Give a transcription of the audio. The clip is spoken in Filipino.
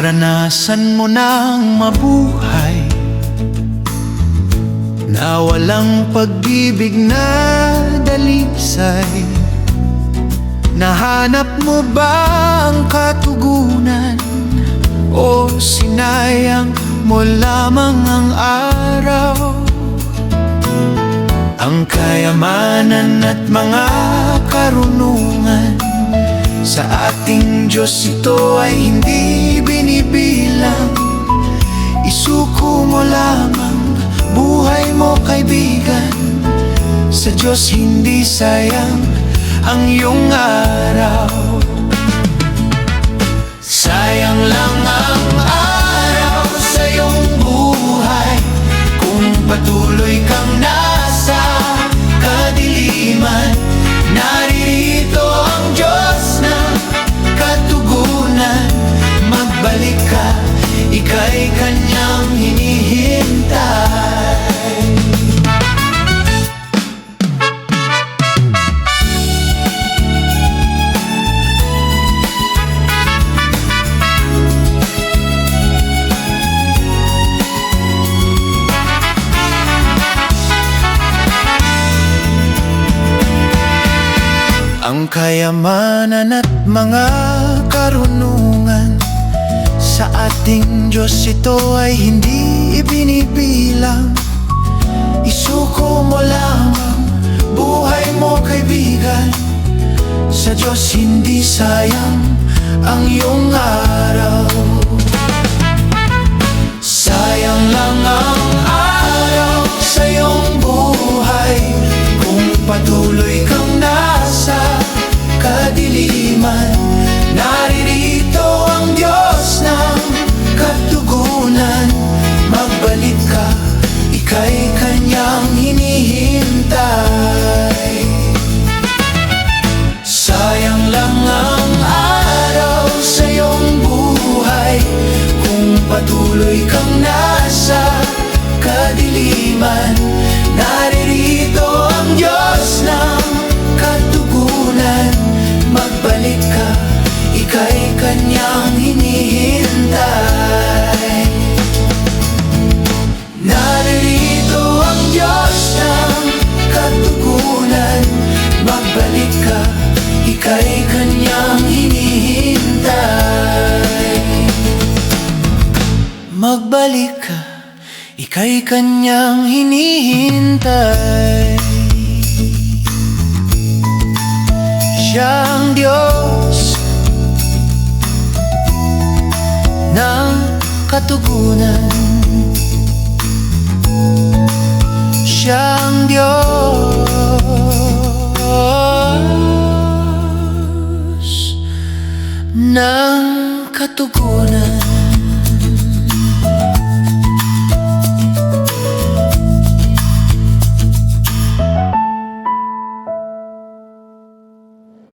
naranasan mo nang mabuhay na walang pag-ibig na dalisay? Nahanap mo ba ang katugunan o sinayang mo lamang ang araw? Ang kayamanan at mga karunungan sa ating Diyos, ito ay hindi binibilang. Isuko mo lamang buhay mo, kaibigan. Sa Diyos hindi sayang ang iyong araw. Sayang lang ang araw sa iyong buhay kung patuloy kang nasa kadiliman. Naririto ang Diyos na katugunan. Magbalik ka, ika'y Kanyang hinihintay. Ang kayamanan at mga karunungan sa ating Diyos, ito ay hindi ibinibilang. Isuko mo lamang buhay mo, kaibigan. Sa Diyos hindi sayang ang iyong araw. Sayang lang ang araw sa iyong buhay kung patuloy kang nasa kadiliman. Naririto ang Diyos ng katugunan. Magbalik ka, ika'y Kanyang hinihintay. Sayang lang ang araw sa iyong buhay kung patuloy kang nasa kadiliman. Naririto ang Diyos ng katugunan. Magbalik ka, ika'y Kanyang hinihintay. Naririto ang Diyos ng katugunan. Magbalik ka, ika'y Kanyang hinihintay. Magbalik ka, ika'y Kanyang hinihintay. Siyang Diyos ng katugunan. Siyang Diyos ng katugunan.